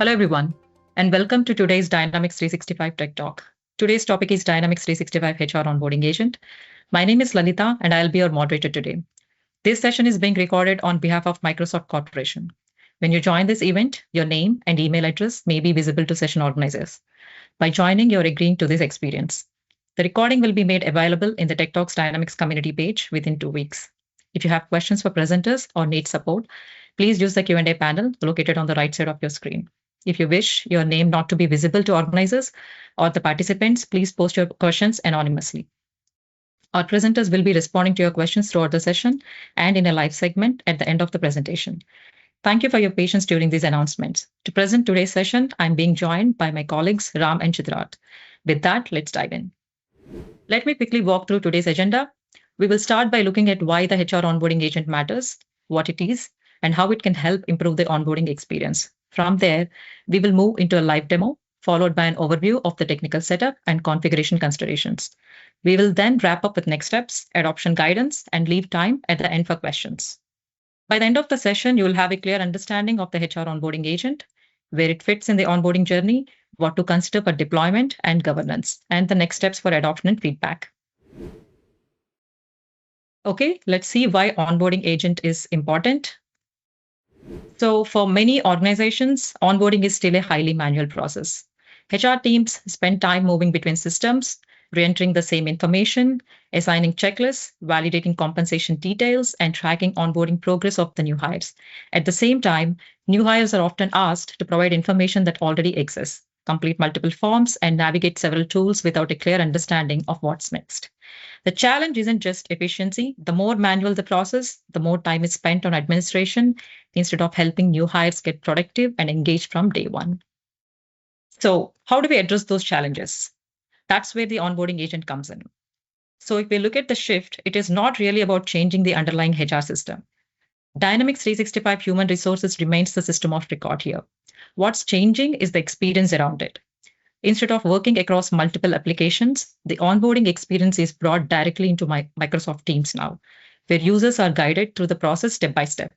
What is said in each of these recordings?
Hello, everyone, and welcome to today's Dynamics 365 Tech Talk. Today's topic is Dynamics 365 HR Onboarding Agent. My name is Lalita, and I'll be your moderator today. This session is being recorded on behalf of Microsoft Corporation. When you join this event, your name and email address may be visible to session organizers. By joining, you're agreeing to this experience. The recording will be made available in the Tech Talks Dynamics community page within 2 weeks. If you have questions for presenters or need support, please use the Q&A panel located on the right side of your screen. If you wish your name not to be visible to organizers or the participants, please post your questions anonymously. Our presenters will be responding to your questions throughout the session and in a live segment at the end of the presentation. Thank you for your patience during these announcements. To present today's session, I'm being joined by my colleagues Ram and Chitrat. With that, let's dive in. Let me quickly walk through today's agenda. We will start by looking at why the HR onboarding agent matters, what it is, and how it can help improve the onboarding experience. From there, we will move into a live demo, followed by an overview of the technical setup and configuration considerations. We will then wrap up with next steps, adoption guidance, and leave time at the end for questions. By the end of the session, you will have a clear understanding of the HR onboarding agent, where it fits in the onboarding journey, what to consider for deployment and governance, and the next steps for adoption and feedback. Okay, let's see why onboarding agent is important. So for many organizations, onboarding is still a highly manual process. HR teams spend time moving between systems, re-entering the same information, assigning checklists, validating compensation details, and tracking onboarding progress of the new hires. At the same time, new hires are often asked to provide information that already exists, complete multiple forms, and navigate several tools without a clear understanding of what's next. The challenge isn't just efficiency. The more manual the process, the more time is spent on administration instead of helping new hires get productive and engaged from day one. So, how do we address those challenges? That's where the onboarding agent comes in. So, if we look at the shift, it is not really about changing the underlying HR system. Dynamics 365 Human Resources remains the system of record here. What's changing is the experience around it. Instead of working across multiple applications, the onboarding experience is brought directly into Microsoft Teams now, where users are guided through the process step by step.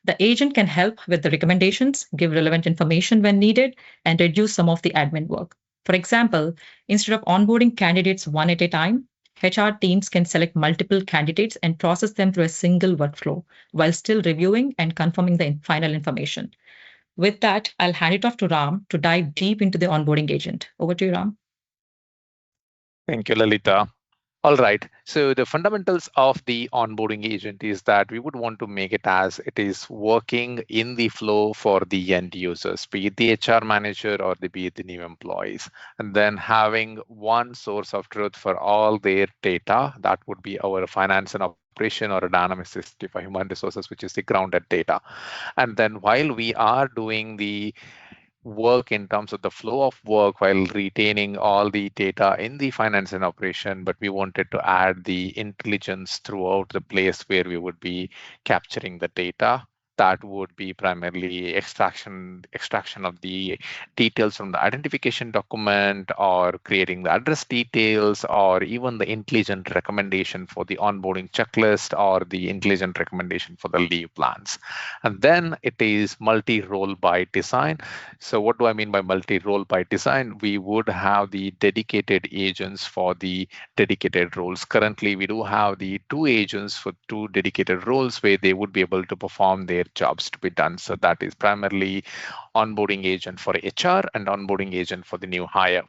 The agent can help with the recommendations, give relevant information when needed, and reduce some of the admin work. For example, instead of onboarding candidates one at a time, HR teams can select multiple candidates and process them through a single workflow while still reviewing and confirming the final information. With that, I'll hand it off to Ram to dive deep into the onboarding agent. Over to you, Ram. Thank you, Lalita. All right. So the fundamentals of the onboarding agent is that we would want to make it as it is working in the flow for the end users, be it the HR manager or be it the new employees, and then having one source of truth for all their data. That would be our finance and operation or a Dynamics 365 human resources, which is the grounded data. And then while we are doing the work in terms of the flow of work while retaining all the data in the finance and operation, but we wanted to add the intelligence throughout the place where we would be capturing the data. That would be primarily extraction of the details from the identification document, or creating the address details, or even the intelligent recommendation for the onboarding checklist, or the intelligent recommendation for the leave plans. And then it is multi-role by design. So what do I mean by multi-role by design? We would have the dedicated agents for the dedicated roles. Currently, we do have the 2 agents for 2 dedicated roles where they would be able to perform their jobs to be done. So that is primarily onboarding agent for HR and onboarding agent for the new hire.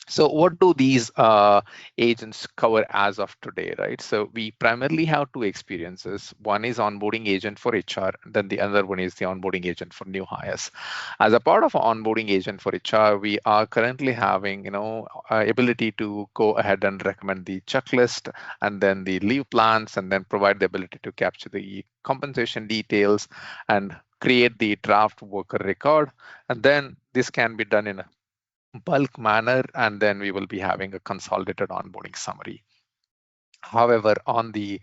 So what do these agents cover as of today, right? So we primarily have 2 experiences. One is onboarding agent for HR, then the other one is the onboarding agent for new hires. As a part of onboarding agent for HR, we are currently having, ability to go ahead and recommend the checklist, and then the leave plans, and then provide the ability to capture the compensation details and create the draft worker record. And then this can be done in a bulk manner, and then we will be having a consolidated onboarding summary. However, on the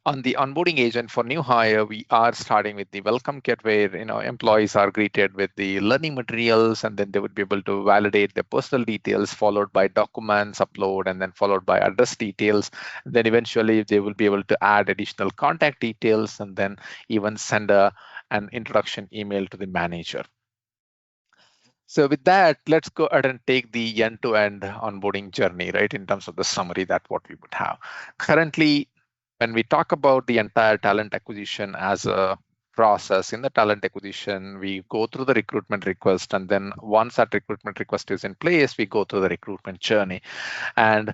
On the onboarding agent for new hire, we are starting with the welcome kit where employees are greeted with the learning materials, and then they would be able to validate their personal details, followed by documents upload, and then followed by address details. And then eventually they will be able to add additional contact details, and then even send an introduction email to the manager. So with that, let's go ahead and take the end-to-end onboarding journey, right? In terms of the summary that what we would have. Currently, when we talk about the entire talent acquisition as a process, in the talent acquisition, we go through the recruitment request, and then once that recruitment request is in place, we go through the recruitment journey. And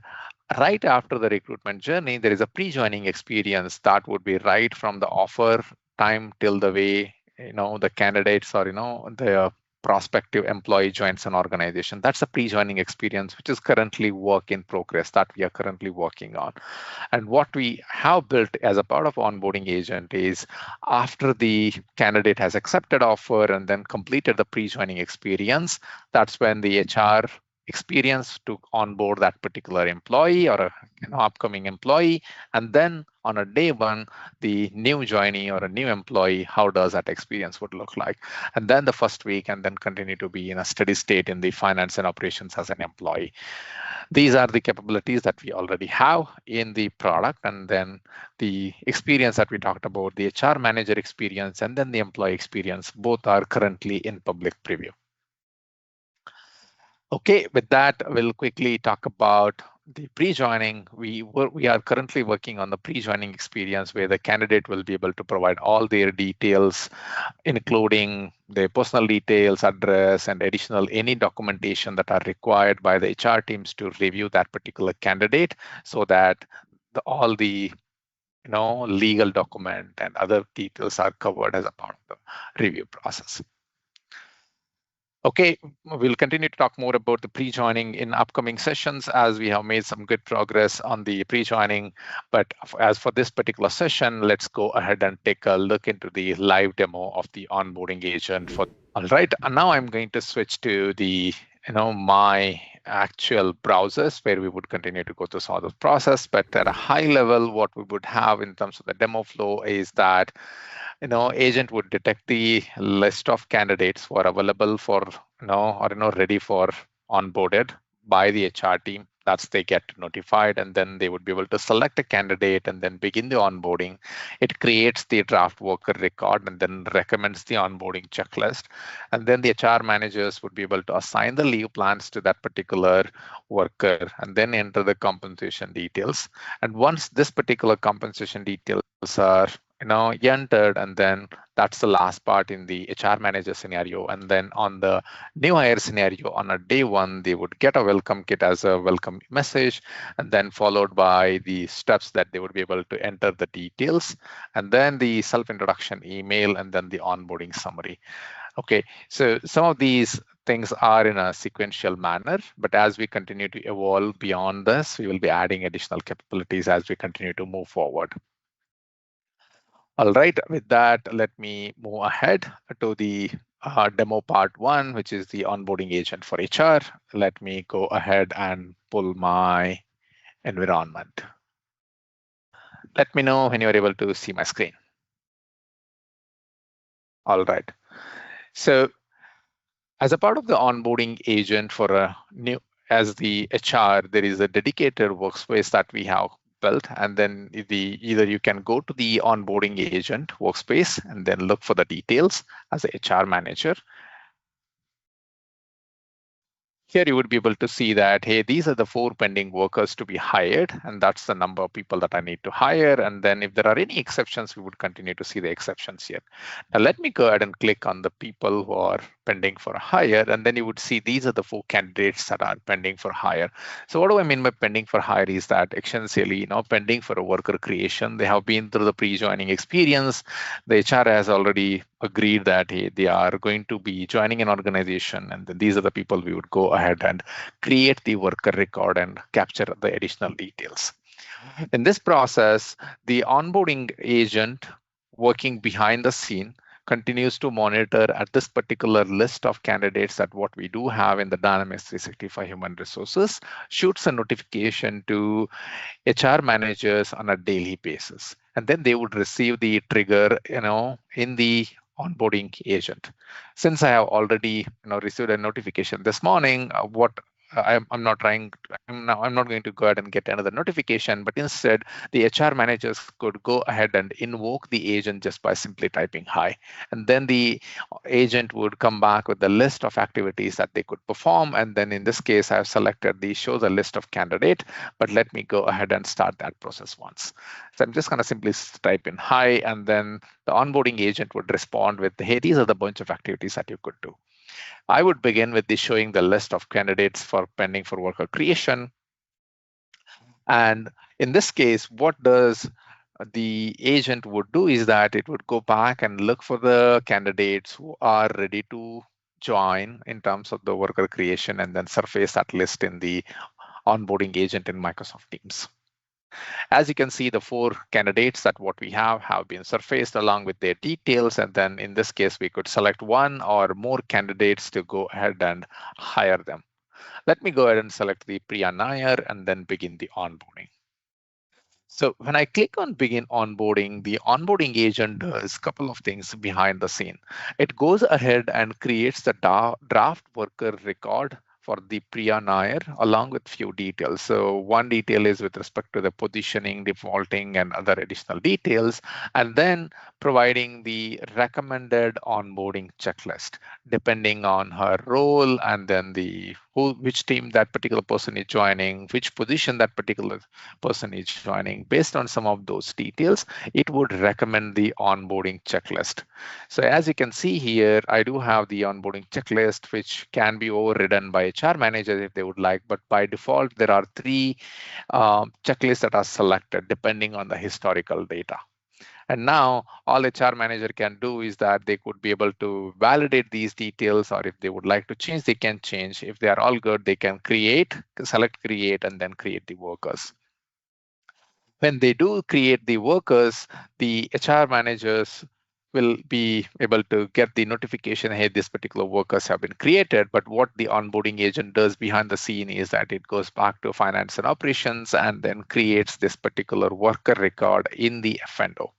right after the recruitment journey, there is a pre-joining experience that would be right from the offer time till the way the candidates or the prospective employee joins an organization. That's a pre-joining experience, which is currently work in progress that we are currently working on. And what we have built as a part of onboarding agent is after the candidate has accepted offer and then completed the pre-joining experience, that's when the HR experience to onboard that particular employee or upcoming employee. And then on a day one, the new joinee or a new employee, how does that experience would look like? And then the first week, and then continue to be in a steady state in the finance and operations as an employee. These are the capabilities that we already have in the product. And then the experience that we talked about, the HR manager experience, and then the employee experience, both are currently in public preview. Okay, with that, we'll quickly talk about the pre-joining. We are currently working on the pre-joining experience where the candidate will be able to provide all their details, including their personal details, address, and additional any documentation that are required by the HR teams to review that particular candidate, so that all the legal document and other details are covered as a part of the review process. Okay, we'll continue to talk more about the pre-joining in upcoming sessions as we have made some good progress on the pre-joining. But as for this particular session, let's go ahead and take a look into the live demo of the onboarding agent. All right, and now I'm going to switch to the my actual browsers where we would continue to go through some of the process. But at a high level, what we would have in terms of the demo flow is that agent would detect the list of candidates who are available for ready for onboarded by the HR team. That's they get notified, and then they would be able to select a candidate and then begin the onboarding. It creates the draft worker record and then recommends the onboarding checklist. And then the HR managers would be able to assign the leave plans to that particular worker and then enter the compensation details. And once this particular compensation details are entered, and then that's the last part in the HR manager scenario. And then on the new hire scenario, on a day one, they would get a welcome kit as a welcome message, and then followed by the steps that they would be able to enter the details, and then the self-introduction email, and then the onboarding summary. Okay, so some of these things are in a sequential manner, but as we continue to evolve beyond this, we will be adding additional capabilities as we continue to move forward. All right, with that, let me move ahead to the demo part one, which is the onboarding agent for HR. Let me go ahead and pull my environment. Let me know when you're able to see my screen. All right. So as a part of the onboarding agent for a new, as the HR, there is a dedicated workspace that we have built, and then either you can go to the onboarding agent workspace and then look for the details as a HR manager. Here you would be able to see that, hey, these are the 4 pending workers to be hired, and that's the number of people that I need to hire. And then if there are any exceptions, we would continue to see the exceptions here. Now let me go ahead and click on the people who are pending for hire, and then you would see these are the 4 candidates that are pending for hire. So what do I mean by pending for hire is that essentially, pending for a worker creation. They have been through the pre-joining experience. The HR has already agreed that they are going to be joining an organization, and then these are the people we would go ahead and create the worker record and capture the additional details. In this process, the onboarding agent working behind the scene continues to monitor at this particular list of candidates that what we do have in the Dynamics 365 Human Resources, shoots a notification to HR managers on a daily basis. And then they would receive the trigger, in the onboarding agent. Since I have already, received a notification this morning, what I'm not trying. I'm not going to go ahead and get another notification, but instead, the HR managers could go ahead and invoke the agent just by simply typing hi, and then the agent would come back with the list of activities that they could perform. And then in this case, I've selected the show the list of candidate, but let me go ahead and start that process once. So I'm just going to simply type in hi, and then the onboarding agent would respond with, hey, these are the bunch of activities that you could do. I would begin with the showing the list of candidates for pending for worker creation. And in this case, what does the agent would do is that it would go back and look for the candidates who are ready to join in terms of the worker creation, and then surface that list in the onboarding agent in Microsoft Teams. As you can see, the 4 candidates that what we have been surfaced along with their details. And then in this case, we could select one or more candidates to go ahead and hire them. Let me go ahead and select the Priya Nair and then begin the onboarding. So when I click on begin onboarding, the onboarding agent does a couple of things behind the scene. It goes ahead and creates the draft worker record for the Priya Nair along with few details. So one detail is with respect to the positioning, defaulting, and other additional details, and then providing the recommended onboarding checklist depending on her role, and then which team that particular person is joining, which position that particular person is joining. Based on some of those details, it would recommend the onboarding checklist. So as you can see here, I do have the onboarding checklist, which can be overridden by HR managers if they would like, but by default, there are 3 checklists that are selected depending on the historical data. And now all HR manager can do is that they could be able to validate these details, or if they would like to change, they can change. If they are all good, they can select create, and then create the workers. When they do create the workers, the HR managers will be able to get the notification, hey, these particular workers have been created. But what the onboarding agent does behind the scene is that it goes back to finance and operations and then creates this particular worker record in the F&O.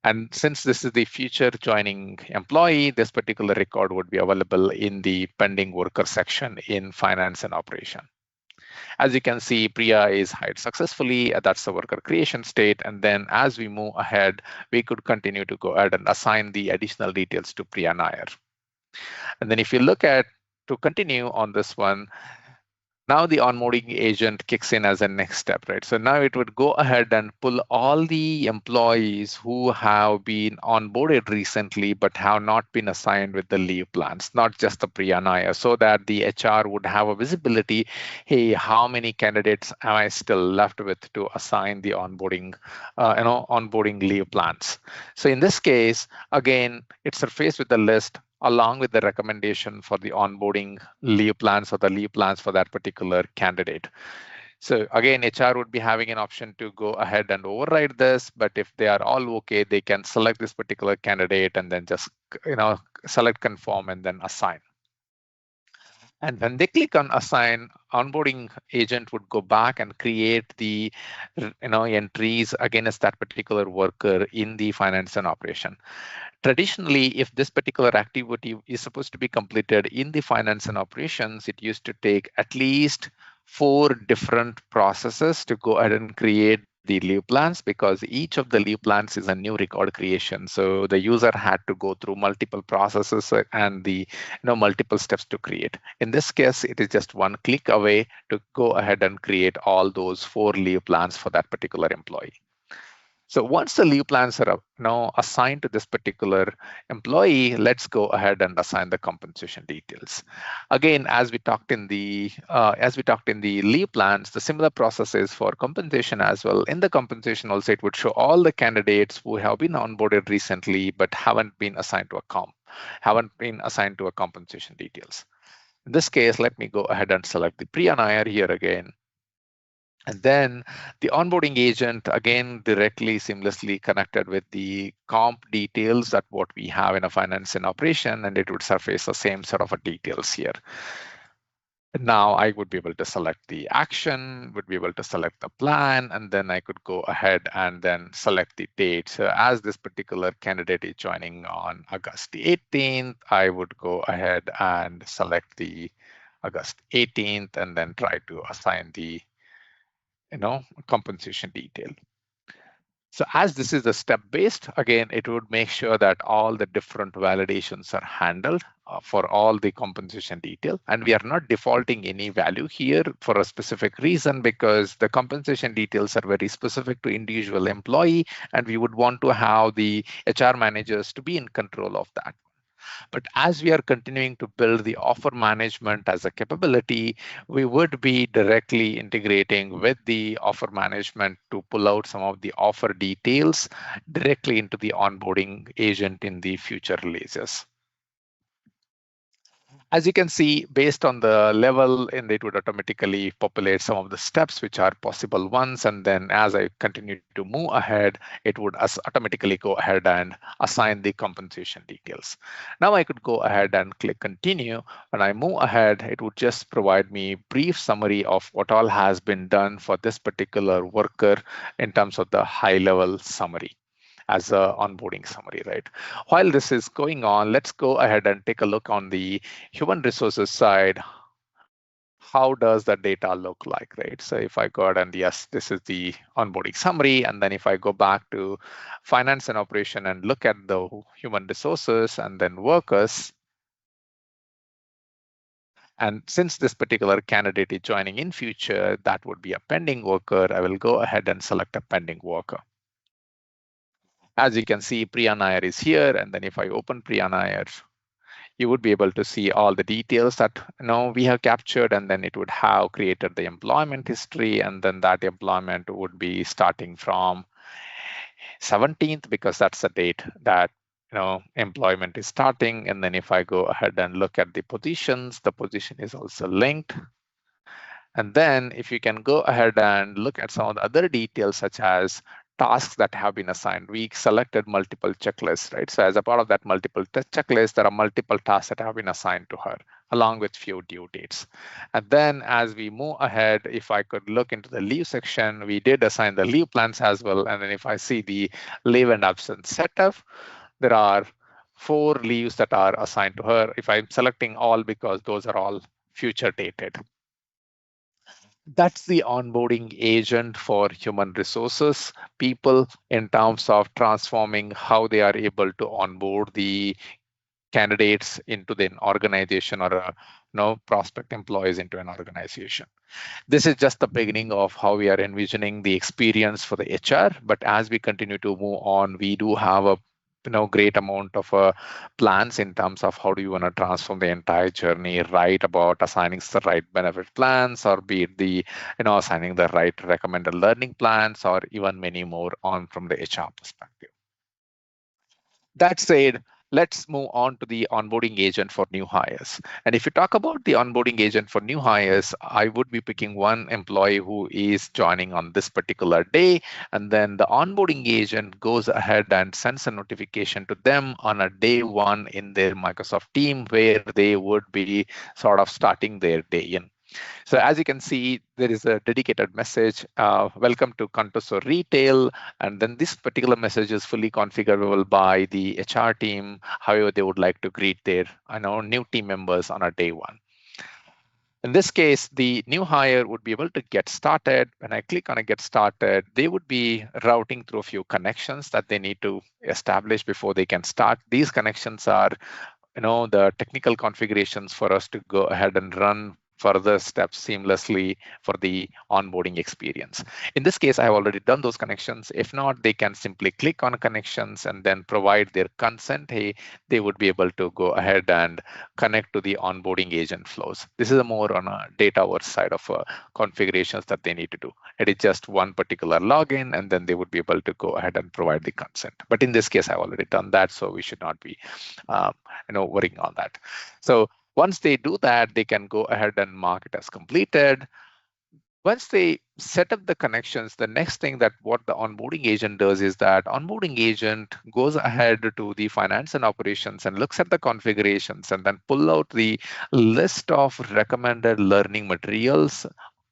And since this is the future joining employee, this particular record would be available in the pending worker section in finance and operation. As you can see, Priya is hired successfully. That's the worker creation state. And then as we move ahead, we could continue to go ahead and assign the additional details to Priya Nair. And then if you look at to continue on this one, now the onboarding agent kicks in as a next step, right? So now it would go ahead and pull all the employees who have been onboarded recently but have not been assigned with the leave plans, not just the Priyanaya, so that the HR would have a visibility, hey, how many candidates am I still left with to assign the onboarding leave plans? So in this case, again, it's surfaced with the list along with the recommendation for the onboarding leave plans or the leave plans for that particular candidate. So again, HR would be having an option to go ahead and override this, but if they are all okay, they can select this particular candidate and then just select confirm and then assign. And when they click on assign, onboarding agent would go back and create the entries against that particular worker in the finance and operation. Traditionally, if this particular activity is supposed to be completed in the finance and operations, it used to take at least 4 different processes to go ahead and create the leave plans, because each of the leave plans is a new record creation. So the user had to go through multiple processes and the multiple steps to create. In this case, it is just one click away to go ahead and create all those 4 leave plans for that particular employee. So once the leave plans are now assigned to this particular employee, let's go ahead and assign the compensation details. Again, as we talked in the leave plans, the similar process is for compensation as well. In the compensation also, it would show all the candidates who have been onboarded recently but haven't been assigned to a compensation details. In this case, let me go ahead and select the Priya Nair here again. And then the onboarding agent, again, directly seamlessly connected with the comp details that what we have in a finance and operation, and it would surface the same sort of a details here. Now I would be able to select the action, would be able to select the plan, and then I could go ahead and then select the date. So as this particular candidate is joining on August the 18th, I would go ahead and select the August 18th and then try to assign the compensation detail. So as this is a step based, again, it would make sure that all the different validations are handled for all the compensation detail. And we are not defaulting any value here for a specific reason, because the compensation details are very specific to individual employee, and we would want to have the HR managers to be in control of that. But as we are continuing to build the offer management as a capability, we would be directly integrating with the offer management to pull out some of the offer details directly into the onboarding agent in the future releases. As you can see, based on the level, and it would automatically populate some of the steps which are possible ones. And then as I continue to move ahead, it would automatically go ahead and assign the compensation details. Now I could go ahead and click continue. When I move ahead, it would just provide me brief summary of what all has been done for this particular worker in terms of the high level summary as a onboarding summary, right? While this is going on, let's go ahead and take a look on the human resources side. How does the data look like, right? So if I go ahead and yes, this is the onboarding summary, and then if I go back to finance and operation and look at the human resources and then workers, and since this particular candidate is joining in future, that would be a pending worker. I will go ahead and select a pending worker. As you can see, Priya Nair is here, and then if I open Priya Nair, you would be able to see all the details that we have captured, and then it would have created the employment history, and then that employment would be starting from 17th, because that's the date that employment is starting. And then if I go ahead and look at the positions, the position is also linked. And then if you can go ahead and look at some of the other details, such as tasks that have been assigned. We selected multiple checklists, right? So as a part of that multiple checklist, there are multiple tasks that have been assigned to her, along with few due dates. And then as we move ahead, if I could look into the leave section, we did assign the leave plans as well. And then if I see the leave and absence setup, there are 4 leaves that are assigned to her. If I'm selecting all, because those are all future dated. That's the onboarding agent for human resources people in terms of transforming how they are able to onboard the candidates into the organization, or prospect employees into an organization. This is just the beginning of how we are envisioning the experience for the HR. But as we continue to move on, we do have a great amount of plans in terms of how do you want to transform the entire journey, right? About assigning the right benefit plans, or be it the assigning the right recommended learning plans, or even many more on from the HR perspective. That said, let's move on to the onboarding agent for new hires. And if you talk about the onboarding agent for new hires, I would be picking one employee who is joining on this particular day. And then the onboarding agent goes ahead and sends a notification to them on a day one in their Microsoft team, where they would be sort of starting their day in. So as you can see, there is a dedicated message, welcome to Contoso Retail. And then this particular message is fully configurable by the HR team, however they would like to greet their new team members on a day one. In this case, the new hire would be able to get started. When I click on a get started, they would be routing through a few connections that they need to establish before they can start. These connections are the technical configurations for us to go ahead and run further steps seamlessly for the onboarding experience. In this case, I have already done those connections. If not, they can simply click on connections and then provide their consent. Hey, they would be able to go ahead and connect to the onboarding agent flows. This is a more on a data work side of configurations that they need to do. It is just one particular login, and then they would be able to go ahead and provide the consent. But in this case, I've already done that, so we should not be worrying on that. So once they do that, they can go ahead and mark it as completed. Once they set up the connections, the next thing that what the onboarding agent does is that onboarding agent goes ahead to the finance and operations and looks at the configurations and then pull out the list of recommended learning materials,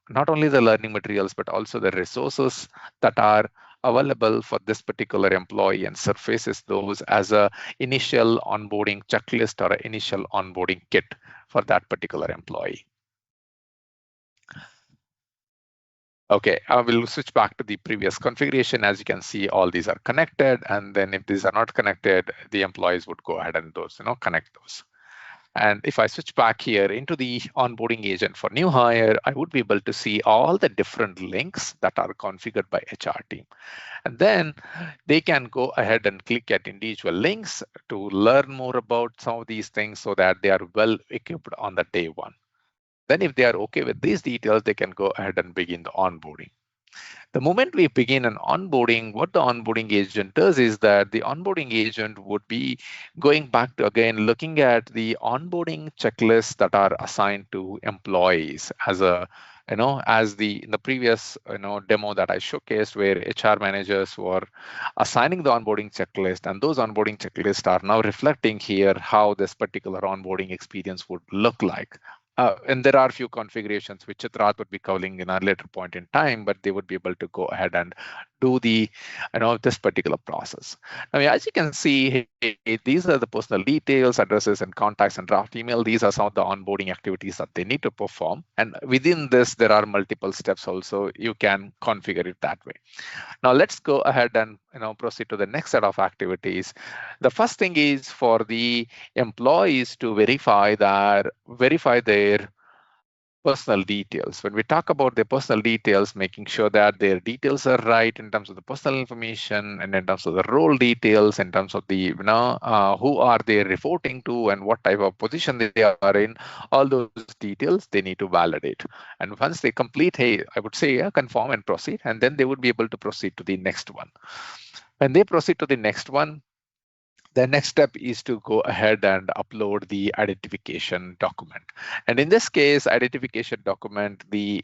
not only the learning materials, but also the resources that are available for this particular employee and surfaces those as a initial onboarding checklist or an initial onboarding kit for that particular employee. Okay, I will switch back to the previous configuration. As you can see, all these are connected. And then if these are not connected, the employees would go ahead and connect those. And if I switch back here into the onboarding agent for new hire, I would be able to see all the different links that are configured by HR team. And then they can go ahead and click at individual links to learn more about some of these things so that they are well equipped on the day one. Then if they are okay with these details, they can go ahead and begin the onboarding. The moment we begin an onboarding, what the onboarding agent does is that the onboarding agent would be going back to again looking at the onboarding checklists that are assigned to employees as a as the in the previous demo that I showcased where HR managers were assigning the onboarding checklist, and those onboarding checklists are now reflecting here how this particular onboarding experience would look like. And there are a few configurations which Chitrat would be covering in a later point in time, but they would be able to go ahead and do the, this particular process. Now, as you can see, these are the personal details, addresses, and contacts and draft email. These are some of the onboarding activities that they need to perform. And within this, there are multiple steps also. You can configure it that way. Now, let's go ahead and proceed to the next set of activities. The first thing is for the employees to verify their personal details. When we talk about their personal details, making sure that their details are right in terms of the personal information and in terms of the role details, in terms of the who are they reporting to and what type of position they are in, all those details they need to validate. And once they complete, hey, I would say confirm and proceed, and then they would be able to proceed to the next one. When they proceed to the next one, the next step is to go ahead and upload the identification document. And in this case, identification document, the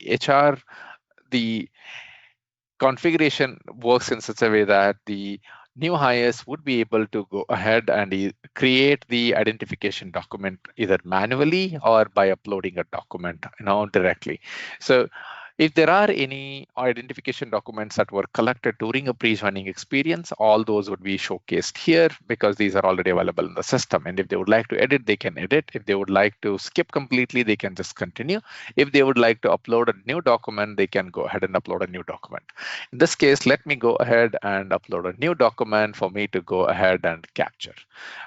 configuration works in such a way that the new hires would be able to go ahead and create the identification document either manually or by uploading a document directly. So if there are any identification documents that were collected during a pre-joining experience, all those would be showcased here because these are already available in the system. And if they would like to edit, they can edit. If they would like to skip completely, they can just continue. If they would like to upload a new document, they can go ahead and upload a new document. In this case, let me go ahead and upload a new document for me to go ahead and capture.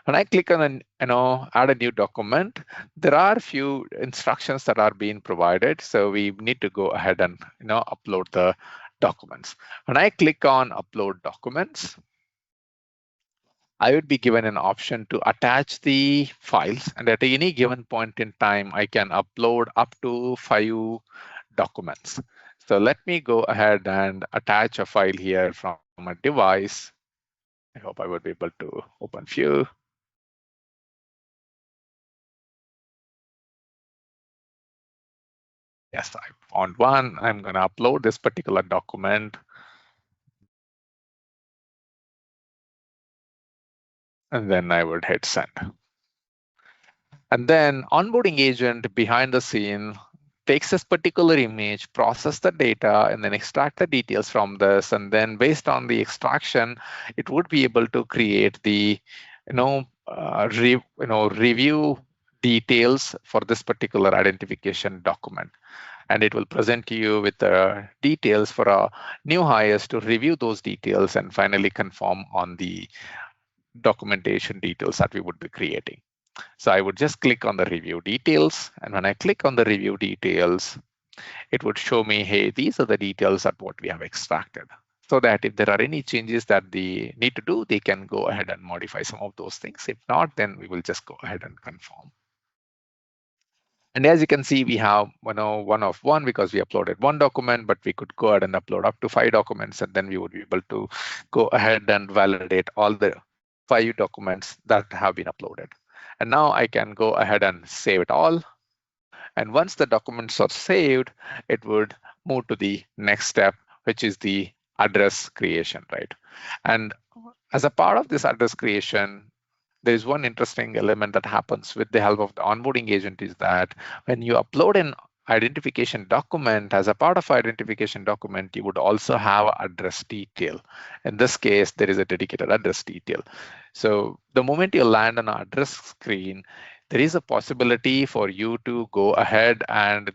When I click on add a new document, there are a few instructions that are being provided. So we need to go ahead and upload the documents. When I click on upload documents, I would be given an option to attach the files, and at any given point in time, I can upload up to 5 documents. So let me go ahead and attach a file here from a device. I hope I would be able to open few. Yes, I found one. I'm going to upload this particular document. And then I would hit send. And then onboarding agent behind the scene takes this particular image, process the data, and then extract the details from this. And then based on the extraction, it would be able to create the, review details for this particular identification document. And it will present to you with the details for our new hires to review those details and finally confirm on the documentation details that we would be creating. So I would just click on the review details. And when I click on the review details, it would show me, hey, these are the details of what we have extracted. So that if there are any changes that they need to do, they can go ahead and modify some of those things. If not, then we will just go ahead and confirm. And as you can see, we have one of one because we uploaded one document, but we could go ahead and upload up to 5 documents, and then we would be able to go ahead and validate all the 5 documents that have been uploaded. And now I can go ahead and save it all. And once the documents are saved, it would move to the next step, which is the address creation, right? And as a part of this address creation, there is one interesting element that happens with the help of the onboarding agent is that when you upload an identification document, as a part of identification document, you would also have address detail. In this case, there is a dedicated address detail. So the moment you land on an address screen, there is a possibility for you to go ahead and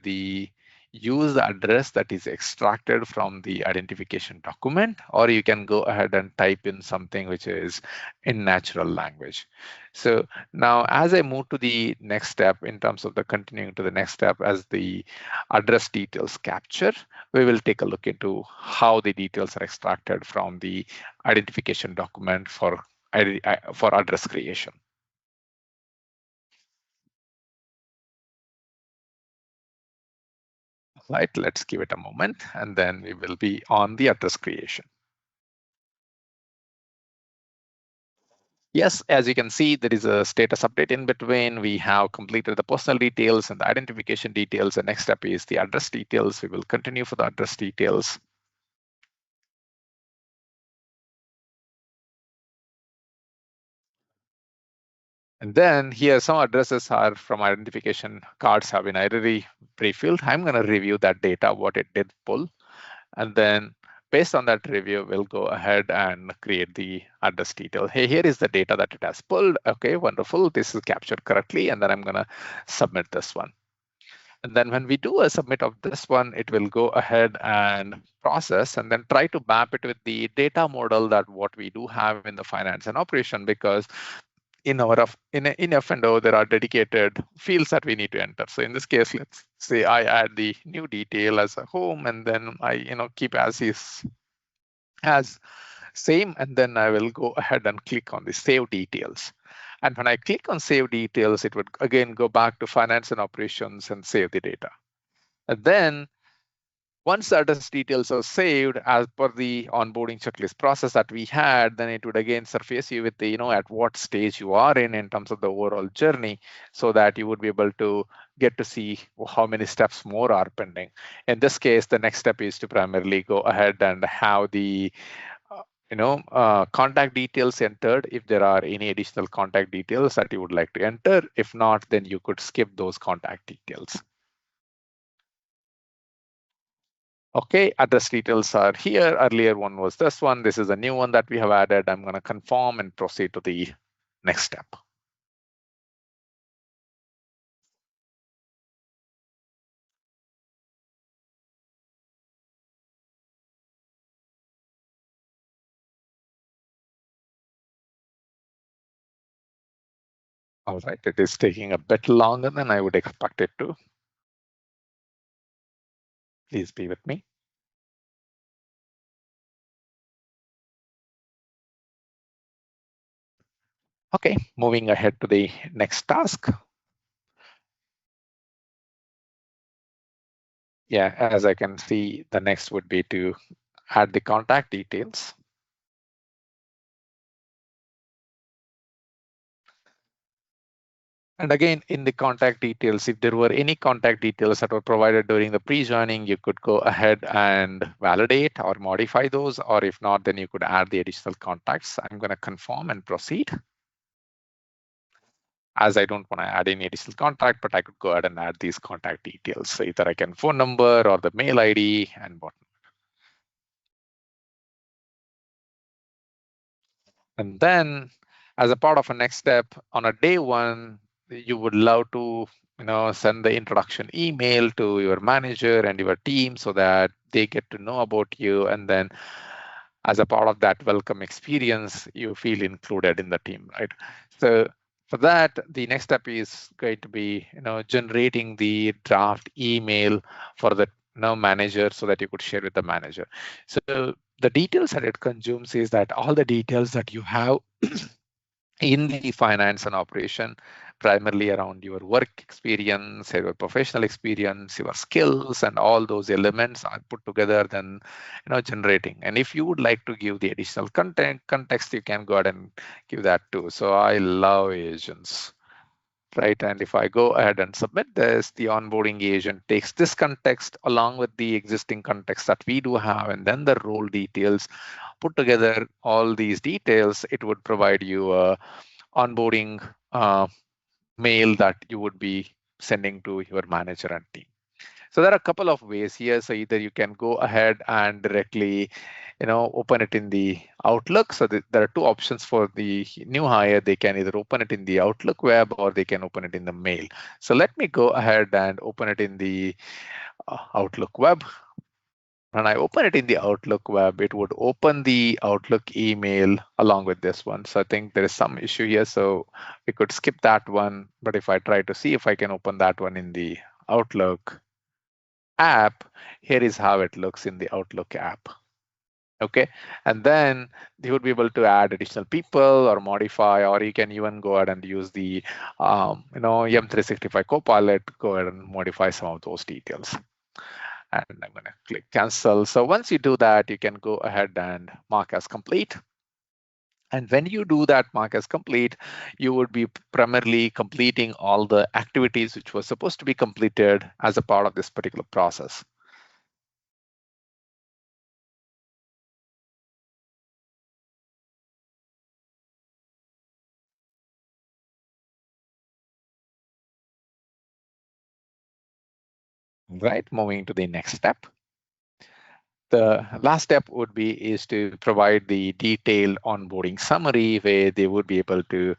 use the address that is extracted from the identification document, or you can go ahead and type in something which is in natural language. So now as I move to the next step in terms of the continuing to the next step as the address details capture, we will take a look into how the details are extracted from the identification document for address creation. Right, let's give it a moment and then we will be on the address creation. Yes, as you can see, there is a status update in between. We have completed the personal details and the identification details. The next step is the address details. We will continue for the address details. And then here, some addresses are from identification cards have been already pre-filled. I'm going to review that data, what it did pull. And then based on that review, we'll go ahead and create the address detail. Hey, here is the data that it has pulled. Okay, wonderful. This is captured correctly. And then I'm going to submit this one. And then when we do a submit of this one, it will go ahead and process and then try to map it with the data model that what we do have in the finance and operation, because in F&O, there are dedicated fields that we need to enter. So in this case, let's say I add the new detail as a home, and then I keep as is as same, and then I will go ahead and click on the save details. And when I click on save details, it would again go back to finance and operations and save the data. And then once the address details are saved as per the onboarding checklist process that we had, then it would again surface you with the, at what stage you are in terms of the overall journey, so that you would be able to get to see how many steps more are pending. In this case, the next step is to primarily go ahead and have the contact details entered if there are any additional contact details that you would like to enter. If not, then you could skip those contact details. Okay, address details are here. Earlier one was this one. This is a new one that we have added. I'm going to confirm and proceed to the next step. All right, it is taking a bit longer than I would expect it to. Please be with me. Okay, moving ahead to the next task. Yeah, as I can see, the next would be to add the contact details. And again, in the contact details, if there were any contact details that were provided during the pre-joining, you could go ahead and validate or modify those, or if not, then you could add the additional contacts. I'm going to confirm and proceed. As I don't want to add any additional contact, but I could go ahead and add these contact details. So either I can phone number or the mail ID and whatnot. And then as a part of a next step on a day one, you would love to send the introduction email to your manager and your team so that they get to know about you. And then as a part of that welcome experience, you feel included in the team, right? So for that, the next step is going to be generating the draft email for the manager so that you could share with the manager. So the details that it consumes is that all the details that you have in the finance and operation, primarily around your work experience, your professional experience, your skills, and all those elements are put together, then generating. And if you would like to give the additional context, you can go ahead and give that too. So I love agents. right? And if I go ahead and submit this, the onboarding agent takes this context along with the existing context that we do have, and then the role details, put together all these details, it would provide you a onboarding mail that you would be sending to your manager and team. So there are a couple of ways here. So either you can go ahead and directly, open it in the Outlook. So there are two options for the new hire. They can either open it in the Outlook web or they can open it in the mail. So let me go ahead and open it in the Outlook web. When I open it in the Outlook web, it would open the Outlook email along with this one. So I think there is some issue here. So we could skip that one. But if I try to see if I can open that one in the Outlook app, here is how it looks in the Outlook app. Okay, and then you would be able to add additional people or modify, or you can even go ahead and use the M365 Copilot, go ahead and modify some of those details. And I'm going to click cancel. So once you do that, you can go ahead and mark as complete. And when you do that mark as complete, you would be primarily completing all the activities which were supposed to be completed as a part of this particular process. Right, moving to the next step. The last step would be is to provide the detailed onboarding summary where they would be able to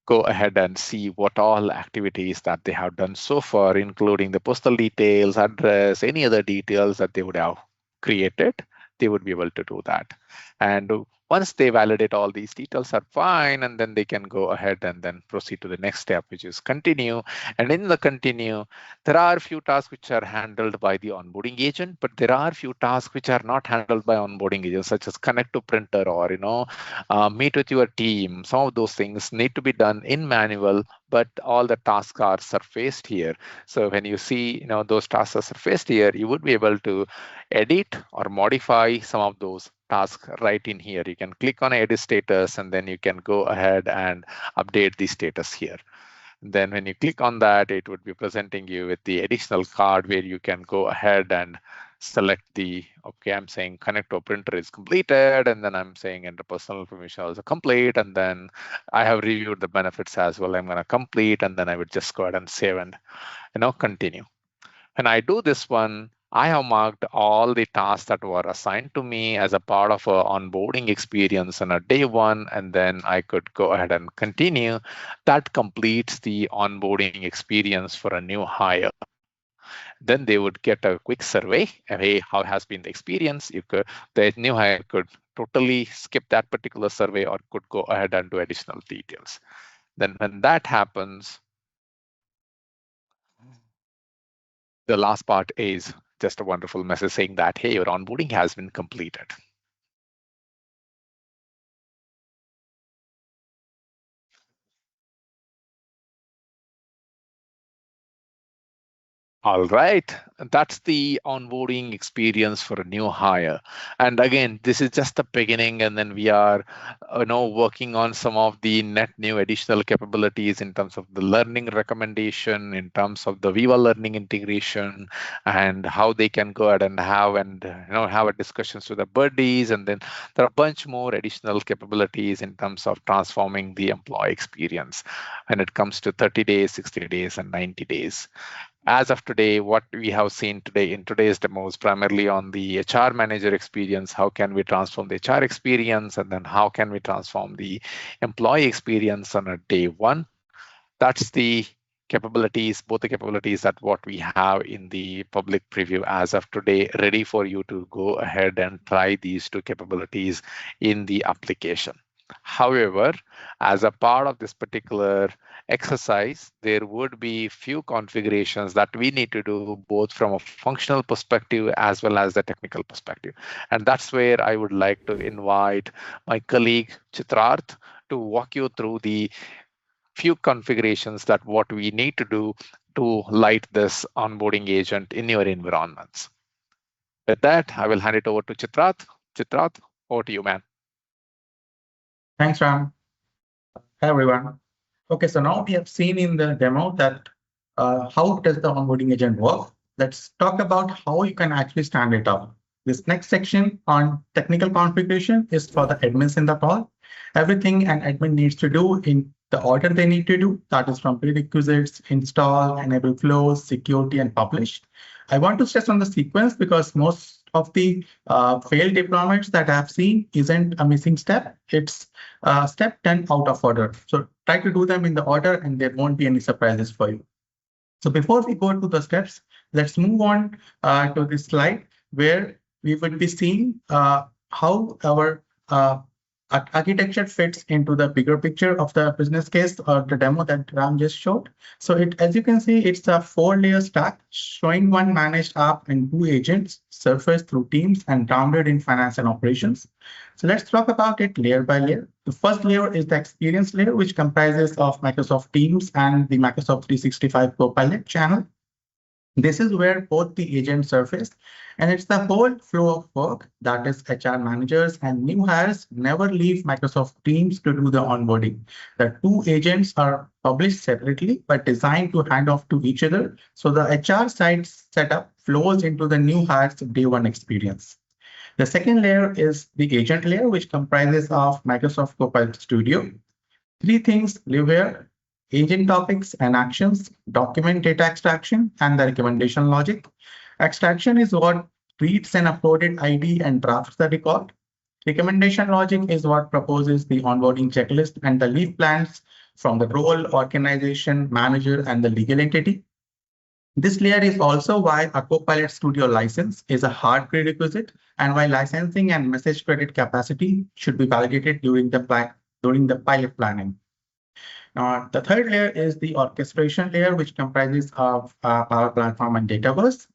go ahead and see what all activities that they have done so far, including the postal details, address, any other details that they would have created, they would be able to do that. And once they validate all these details are fine, and then they can go ahead and then proceed to the next step, which is continue. And in the continue, there are a few tasks which are handled by the onboarding agent, but there are a few tasks which are not handled by onboarding agents, such as connect to printer or meet with your team. Some of those things need to be done in manual, but all the tasks are surfaced here. So when you see those tasks are surfaced here, you would be able to edit or modify some of those tasks right in here. You can click on edit status, and then you can go ahead and update the status here. Then when you click on that, it would be presenting you with the additional card where you can go ahead and select okay, I'm saying connect to a printer is completed, and then I'm saying enter personal information also complete, and then I have reviewed the benefits as well. I'm going to complete, and then I would just go ahead and save and continue. When I do this one, I have marked all the tasks that were assigned to me as a part of an onboarding experience on a day one, and then I could go ahead and continue. That completes the onboarding experience for a new hire. Then they would get a quick survey. Hey, how has been the experience? The new hire could totally skip that particular survey or could go ahead and do additional details. Then when that happens, the last part is just a wonderful message saying that, hey, your onboarding has been completed. All right, that's the onboarding experience for a new hire. And again, this is just the beginning, and then we are, working on some of the net new additional capabilities in terms of the learning recommendation, in terms of the Viva learning integration, and how they can go ahead and have a discussions with the buddies. And then there are a bunch more additional capabilities in terms of transforming the employee experience when it comes to 30 days, 60 days, and 90 days. As of today, what we have seen today in today's demo is primarily on the HR manager experience. How can we transform the HR experience? And then how can we transform the employee experience on a day one? That's the capabilities, both the capabilities that what we have in the public preview as of today, ready for you to go ahead and try these two capabilities in the application. However, as a part of this particular exercise, there would be few configurations that we need to do both from a functional perspective as well as the technical perspective. And that's where I would like to invite my colleague Chitrarth to walk you through the few configurations that what we need to do to light this onboarding agent in your environments. With that, I will hand it over to Chitrath. Chitrath, over to you, man. Thanks, Ram. Hi, everyone. Okay, so now we have seen in the demo that how does the onboarding agent work. Let's talk about how you can actually stand it up. This next section on technical configuration is for the admins in the call. Everything an admin needs to do in the order they need to do, that is from prerequisites, install, enable flows, security, and publish. I want to stress on the sequence because most of the failed deployments that I've seen isn't a missing step. It's step 10 out of order. So try to do them in the order and there won't be any surprises for you. So before we go to the steps, let's move on to this slide where we will be seeing how our architecture fits into the bigger picture of the business case or the demo that Ram just showed. So as you can see, it's a 4-layer stack showing one managed app and 2 agents surfaced through teams and grounded in finance and operations. So let's talk about it layer by layer. The first layer is the experience layer, which comprises of Microsoft Teams and the Microsoft 365 Copilot channel. This is where both the agents surface, and it's the whole flow of work. That is, HR managers and new hires never leave Microsoft Teams to do the onboarding. The 2 agents are published separately, but designed to hand off to each other. So the HR side setup flows into the new hires day one experience. The second layer is the agent layer, which comprises of Microsoft Copilot Studio. 3 things live here: agent topics and actions, document data extraction, and the recommendation logic. Extraction is what reads an uploaded ID and drafts the record. Recommendation logic is what proposes the onboarding checklist and the leave plans from the role, organization, manager, and the legal entity. This layer is also why a Copilot Studio license is a hard prerequisite and why licensing and message credit capacity should be validated during the pilot planning. The third layer is the orchestration layer, which comprises of Power Platform and Dataverse.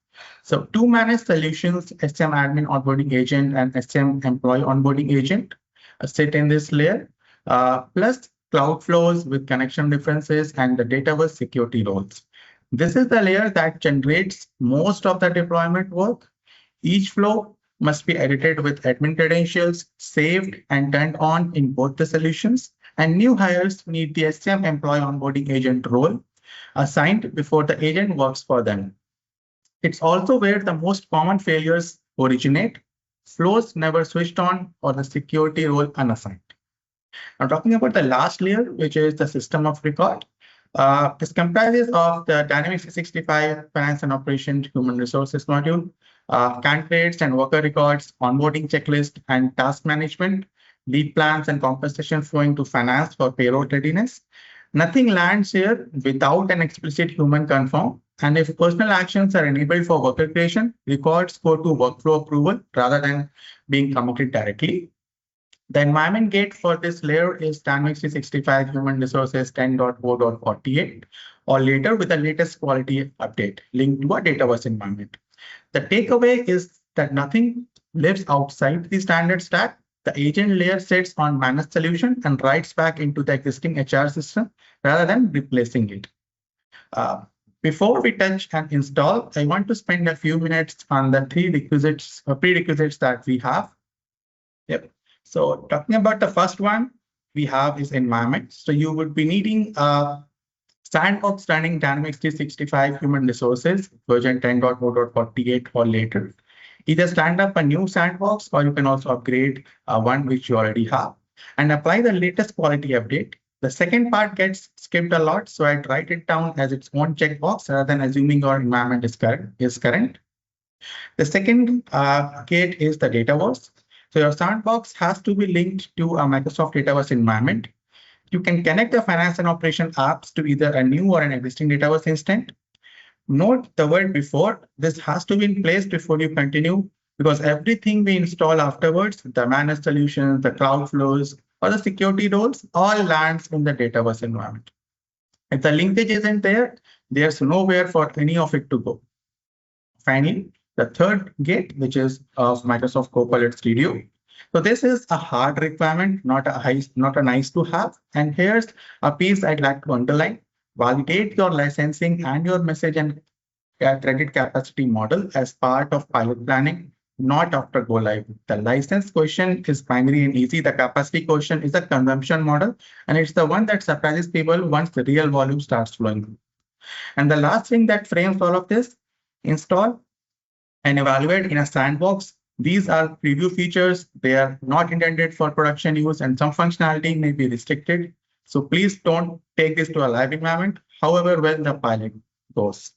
So 2 managed solutions, SM Admin Onboarding Agent and SM Employee Onboarding Agent, sit in this layer, plus cloud flows with connection differences and the Dataverse security roles. This is the layer that generates most of the deployment work. Each flow must be edited with admin credentials, saved and turned on in both the solutions. And new hires need the SM Employee Onboarding Agent role assigned before the agent works for them. It's also where the most common failures originate: flows never switched on or the security role unassigned. Now, talking about the last layer, which is the system of record. This comprises of the Dynamics 365 Finance and Operations Human Resources module, candidates and worker records, onboarding checklist, and task management, lead plans and compensation flowing to finance for payroll readiness. Nothing lands here without an explicit human confirm. And if personal actions are enabled for worker creation, records go to workflow approval rather than being committed directly. The environment gate for this layer is Dynamics 365 Human Resources 10.0.48 or later with the latest quality update linked to a Dataverse environment. The takeaway is that nothing lives outside the standard stack. The agent layer sits on managed solution and writes back into the existing HR system rather than replacing it. Before we touch and install, I want to spend a few minutes on the 3 prerequisites that we have. Yep. So talking about the first one we have is environment. So you would be needing a sandbox running Dynamics 365 Human Resources version 10.0.48 or later. Either stand up a new sandbox or you can also upgrade one which you already have and apply the latest quality update. The second part gets skipped a lot, so I'd write it down as its own checkbox rather than assuming your environment is current. The second gate is the Dataverse. So your sandbox has to be linked to a Microsoft Dataverse environment. You can connect the finance and operation apps to either a new or an existing Dataverse instance. Note the word before. This has to be in place before you continue because everything we install afterwards, the managed solutions, the cloud flows, or the security roles, all lands in the Dataverse environment. If the linkage isn't there, there's nowhere for any of it to go. Finally, the third gate, which is of Microsoft Copilot Studio. So this is a hard requirement, not a nice to have. And here's a piece I'd like to underline. Validate your licensing and your message and credit capacity model as part of pilot planning not after go live. The license question is primary and easy. The capacity question is a consumption model, and it's the one that surprises people once the real volume starts flowing. And the last thing that frames all of this, install and evaluate in a sandbox. These are preview features. They are not intended for production use, and some functionality may be restricted. So please don't take this to a live environment, however well the pilot goes.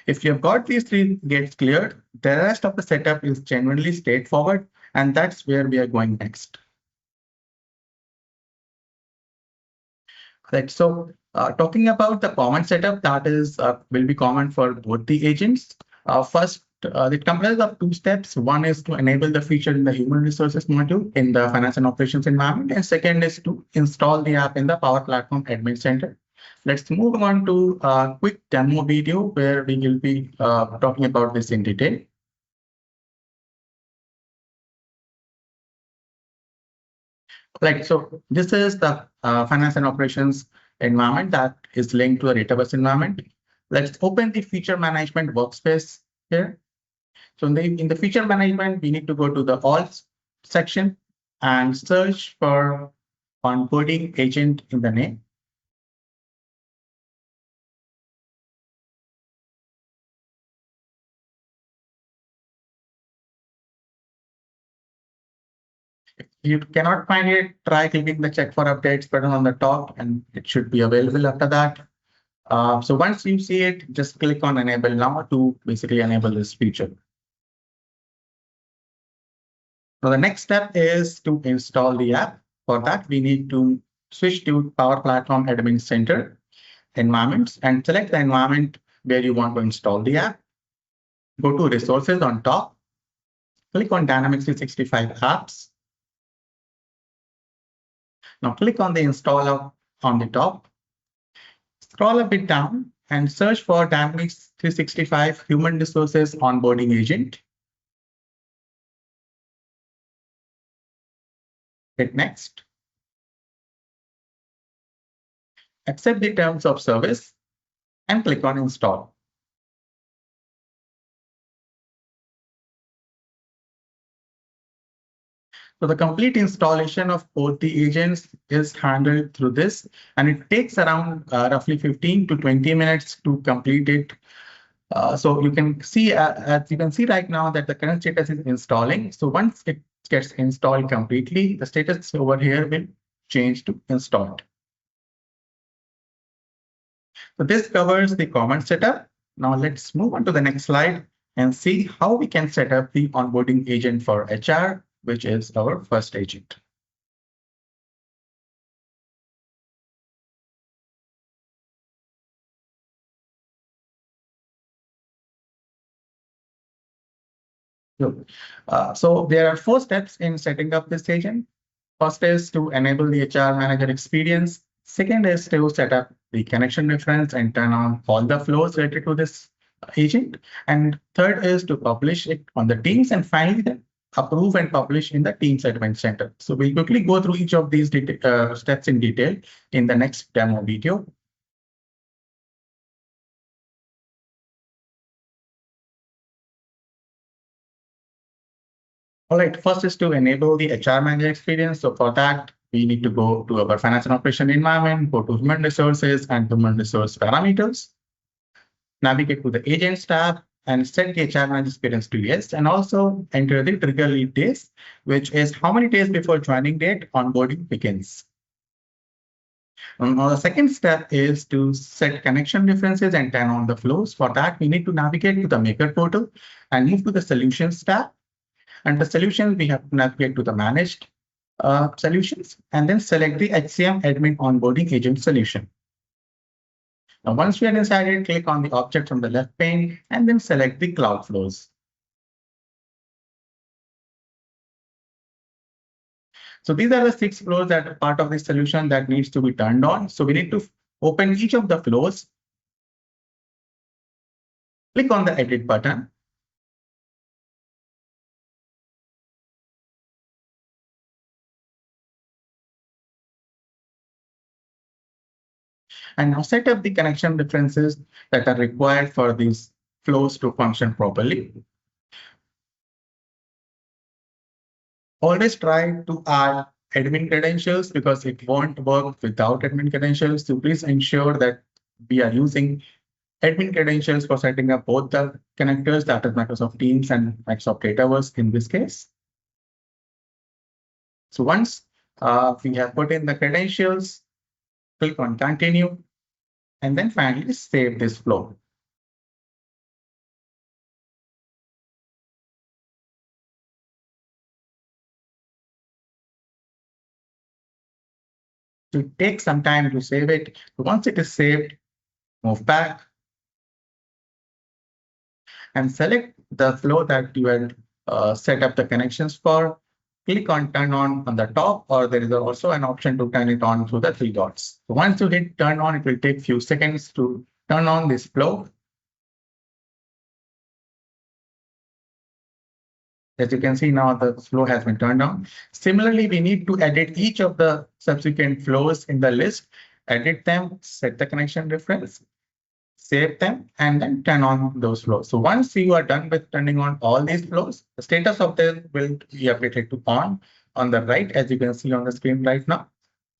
If you've got these three gates cleared, the rest of the setup is genuinely straightforward, and that's where we are going next. Right. So talking about the common setup that is will be common for both the agents. First, it comprises of two steps. One is to enable the feature in the human resources module in the finance and operations environment, and second is to install the app in the Power Platform Admin Center. Let's move on to a quick demo video where we will be talking about this in detail. Right. So this is the finance and operations environment that is linked to a database environment. Let's open the feature management workspace here. So in the feature management, we need to go to the all section and search for onboarding agent in the name. If you cannot find it, try clicking the check for updates button on the top, and it should be available after that. So once you see it, just click on enable now to basically enable this feature. So the next step is to install the app. For that, we need to switch to Power Platform Admin Center environments and select the environment where you want to install the app. Go to resources on top, click on Dynamics 365 apps. Now click on the installer on the top. Scroll a bit down and search for Dynamics 365 Human Resources Onboarding Agent. Hit next. Accept the terms of service and click on install. So the complete installation of both the agents is handled through this, and it takes around roughly 15 to 20 minutes to complete it. So you can see, as you can see right now, that the current status is installing. So once it gets installed completely, the status over here will change to installed. So this covers the common setup. Now let's move on to the next slide and see how we can set up the onboarding agent for HR, which is our first agent. So there are 4 steps in setting up this agent. First is to enable the HR manager experience. Second is to set up the connection reference and turn on all the flows related to this agent. And third is to publish it on the teams. And finally, then approve and publish in the Teams Admin Center. So we'll quickly go through each of these steps in detail in the next demo video. All right, first is to enable the HR manager experience. So for that, we need to go to our finance and operation environment, go to human resources and human resource parameters, navigate to the agents tab and set the HR manager experience to yes, and also enter the trigger lead days, which is how many days before joining date onboarding begins. Now the second step is to set connection references and turn on the flows. For that, we need to navigate to the maker portal and move to the solutions tab. And the solutions, we have to navigate to the managed solutions and then select the HCM admin onboarding agent solution. Now, once we are inside it, click on the object from the left pane and then select the cloud flows. So these are the 6 flows that are part of the solution that needs to be turned on. So we need to open each of the flows, click on the edit button. And now set up the connection references that are required for these flows to function properly. Always try to add admin credentials because it won't work without admin credentials. So please ensure that we are using admin credentials for setting up both the connectors, that is Microsoft Teams and Microsoft Dataverse in this case. So once we have put in the credentials, click on continue, and then finally save this flow. So it takes some time to save it. Once it is saved, move back and select the flow that you had set up the connections for. Click on turn on the top, or there is also an option to turn it on through the three dots. So once you hit turn on, it will take few seconds to turn on this flow. As you can see now, the flow has been turned on. Similarly, we need to edit each of the subsequent flows in the list, edit them, set the connection reference, save them, and then turn on those flows. So once you are done with turning on all these flows, the status of them will be updated to on the right, as you can see on the screen right now.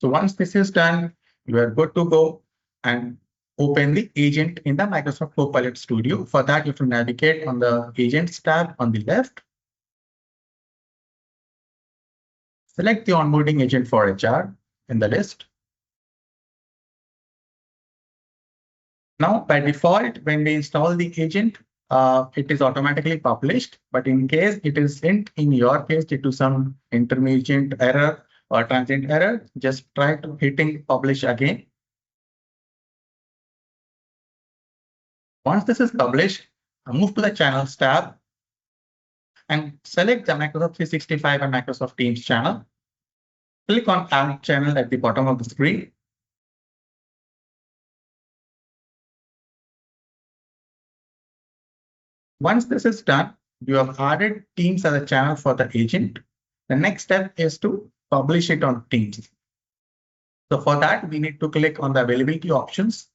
So once this is done, you are good to go and open the agent in the Microsoft Copilot Studio. For that, you have to navigate on the Agents tab on the left. Select the onboarding agent for HR in the list. Now, by default, when we install the agent, it is automatically published. But in case it isn't, in your case, due to some intermediate error or transient error, just try to hitting publish again. Once this is published, move to the Channels tab and select the Microsoft 365 and Microsoft Teams channel. Click on Add Channel at the bottom of the screen. Once this is done, you have added Teams as a channel for the agent. The next step is to publish it on Teams. So for that, we need to click on the availability options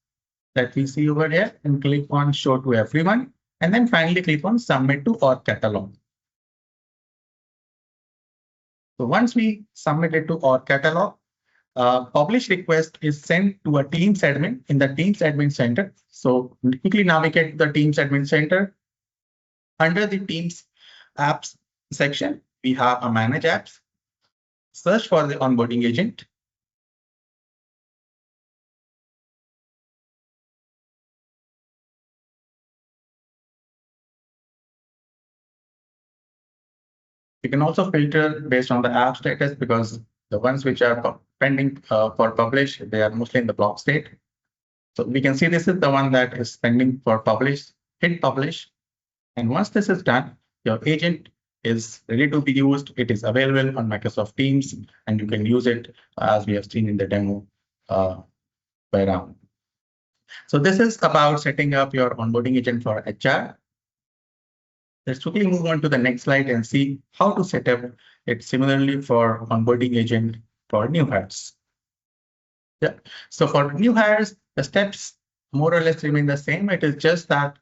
that we see over here and click on Show to Everyone. And then finally click on Submit to Org Catalog. So once we submit it to Org Catalog, publish request is sent to a Teams admin in the Teams Admin Center. So quickly navigate to the Teams Admin Center. Under the Teams Apps section, we have a Manage Apps. Search for the onboarding agent. You can also filter based on the app status because the ones which are pending for publish, they are mostly in the block state. So we can see this is the one that is pending for publish. Hit publish. And once this is done, your agent is ready to be used. It is available on Microsoft Teams, and you can use it as we have seen in the demo by now. So this is about setting up your onboarding agent for HR. Let's quickly move on to the next slide and see how to set up it similarly for onboarding agent for new hires. Yeah. So for new hires, the steps more or less remain the same. It is just that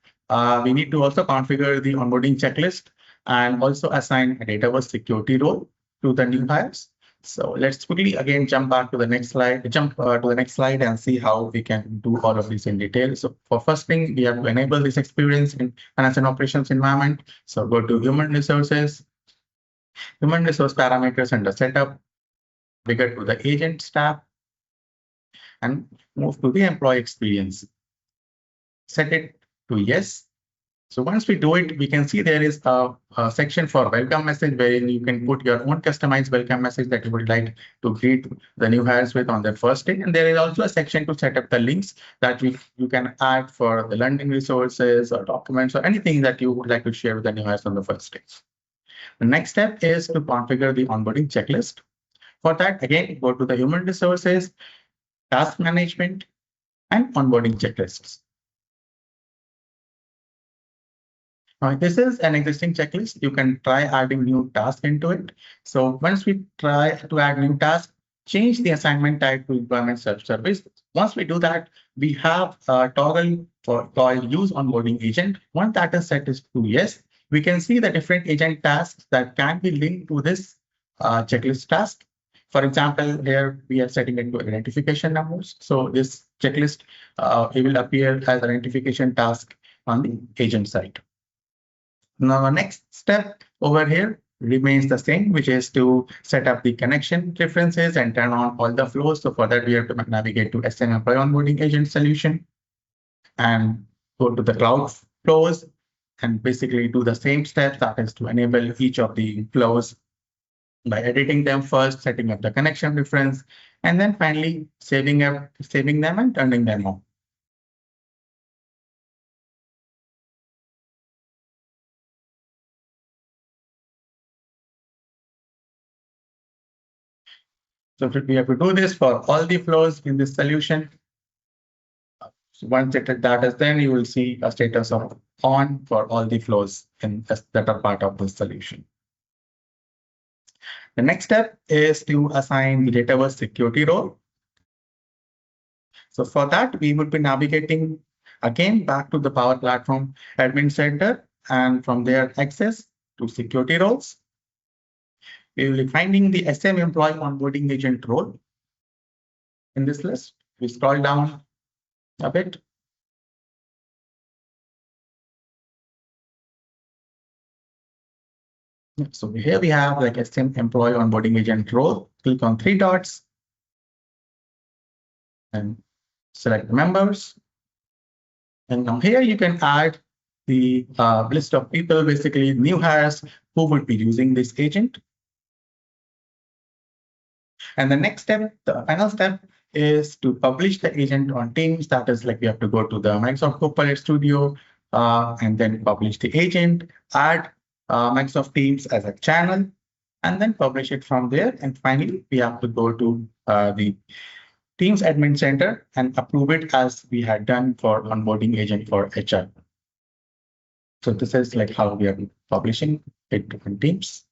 we need to also configure the onboarding checklist and also assign a Dataverse security role to the new hires. So let's quickly again jump to the next slide and see how we can do all of this in detail. So for first thing, we have to enable this experience in finance and operations environment. So go to Human Resources, Human Resource Parameters under Setup, navigate to the Agents tab, and move to the Employee Experience. Set it to yes. So once we do it, we can see there is a section for welcome message wherein you can put your own customized welcome message that you would like to greet the new hires with on their first day. And there is also a section to set up the links that you can add for the learning resources or documents or anything that you would like to share with the new hires on the first day. The next step is to configure the onboarding checklist. For that, again, go to the Human Resources, Task Management, and Onboarding Checklists. This is an existing checklist. You can try adding new tasks into it. So once we try to add new tasks, change the assignment type to employment self-service. Once we do that, we have a toggle called Use Onboarding Agent. Once that is set is to yes, we can see the different agent tasks that can be linked to this checklist task. For example, here we are setting it to identification numbers. So this checklist, it will appear as identification task on the agent side. Now, the next step over here remains the same, which is to set up the connection references and turn on all the flows. So for that, we have to navigate to SM Employee Onboarding Agent solution and go to the cloud flows and basically do the same steps, that is to enable each of the flows by editing them first, setting up the connection reference, and then finally saving them and turning them on. So we have to do this for all the flows in this solution. So once that is done, you will see a status of on for all the flows that are part of this solution. The next step is to assign the database security role. So for that, we would be navigating again back to the Power Platform Admin Center, and from there access to security roles. We will be finding the SM Employee Onboarding Agent role in this list. We scroll down a bit. So here we have like SM Employee Onboarding Agent role. Click on three dots and select the members. And now here you can add the list of people, basically new hires who would be using this agent. And the next step, the final step, is to publish the agent on Teams. That is like we have to go to the Microsoft Copilot Studio and then publish the agent, add Microsoft Teams as a channel, and then publish it from there. And finally, we have to go to the Teams Admin Center and approve it as we had done for onboarding agent for HR. So this is like how we are publishing it to Teams.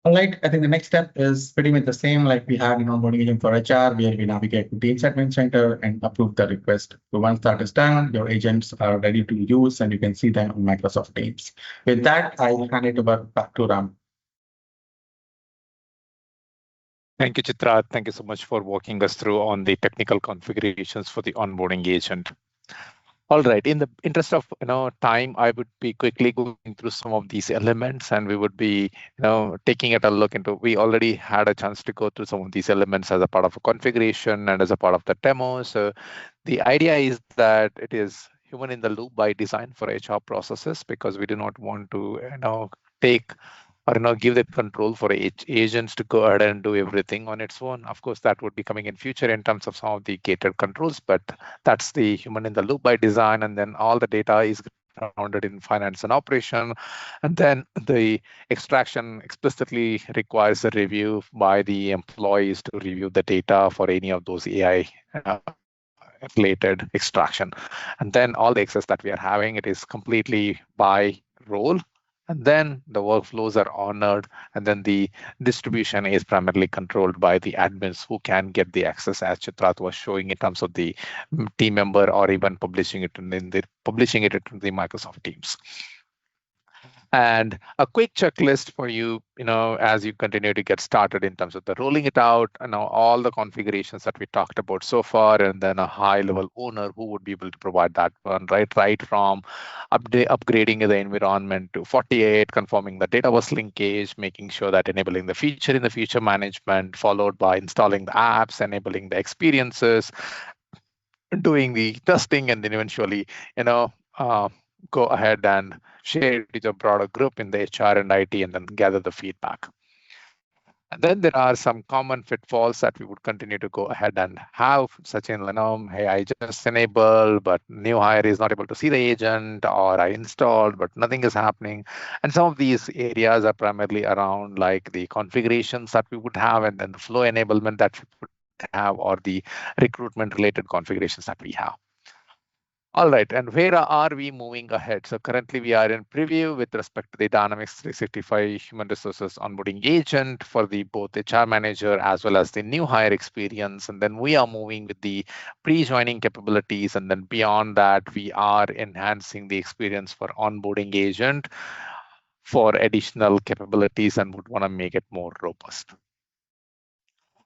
All right, I think the next step is pretty much the same like we had in onboarding agent for HR, where we navigate to Teams Admin Center and approve the request. So once that is done, your agents are ready to use and you can see them on Microsoft Teams. With that, I'll hand it over back to Ram. Thank you, Chitra. Thank you so much for walking us through on the technical configurations for the onboarding agent. All right, in the interest of time, I would be quickly going through some of these elements, and we would be taking a look into. We already had a chance to go through some of these elements as a part of a configuration and as a part of the demo. So the idea is that it is human in the loop by design for HR processes, because we do not want to take or give the control for agents to go ahead and do everything on its own. Of course, that would be coming in future in terms of some of the gated controls, but that's the human in the loop by design. And then all the data is grounded in finance and operation. And then the extraction explicitly requires a review by the employees to review the data for any of those AI related extraction. And then all the access that we are having, it is completely by role. And then the workflows are honored, and then the distribution is primarily controlled by the admins who can get the access, as Chitrat was showing, in terms of the team member or even publishing it in the Microsoft Teams. And a quick checklist for you, as you continue to get started in terms of the rolling it out, all the configurations that we talked about so far, and then a high-level owner who would be able to provide that one, right from upgrading the environment to 48, confirming the database linkage, making sure that enabling the feature in the future management, followed by installing the apps, enabling the experiences, doing the testing, and then eventually, go ahead and share it with a broader group in the HR and IT, and then gather the feedback. And then there are some common pitfalls that we would continue to go ahead and have, such in, hey, I just enabled, but new hire is not able to see the agent, or I installed, but nothing is happening. And some of these areas are primarily around like the configurations that we would have, and then the flow enablement that we would have, or the recruitment related configurations that we have. All right, and where are we moving ahead? So currently we are in preview with respect to the Dynamics 365 Human Resources Onboarding Agent for the both HR manager as well as the new hire experience. And then we are moving with the pre-joining capabilities. And then beyond that, we are enhancing the experience for onboarding agent for additional capabilities and would want to make it more robust.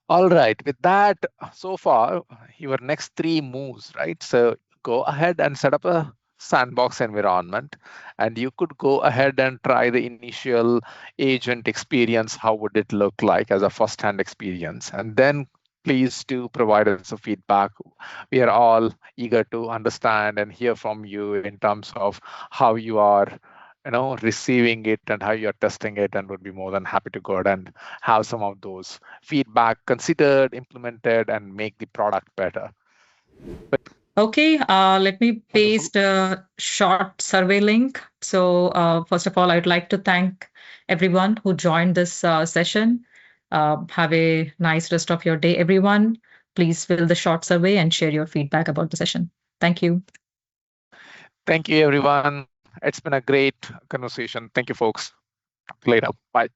All right, with that, so far, your next three moves, right? So go ahead and set up a sandbox environment, and you could go ahead and try the initial agent experience. How would it look like as a first-hand experience? And then please do provide us a feedback. We are all eager to understand and hear from you in terms of how you are receiving it and how you're testing it, and would be more than happy to go ahead and have some of those feedback considered, implemented, and make the product better. Okay, let me paste a short survey link. So, first of all, I'd like to thank everyone who joined this session. Have a nice rest of your day, everyone. Please fill the short survey and share your feedback about the session. Thank you. Thank you, everyone. It's been a great conversation. Thank you, folks. Talk later. Bye.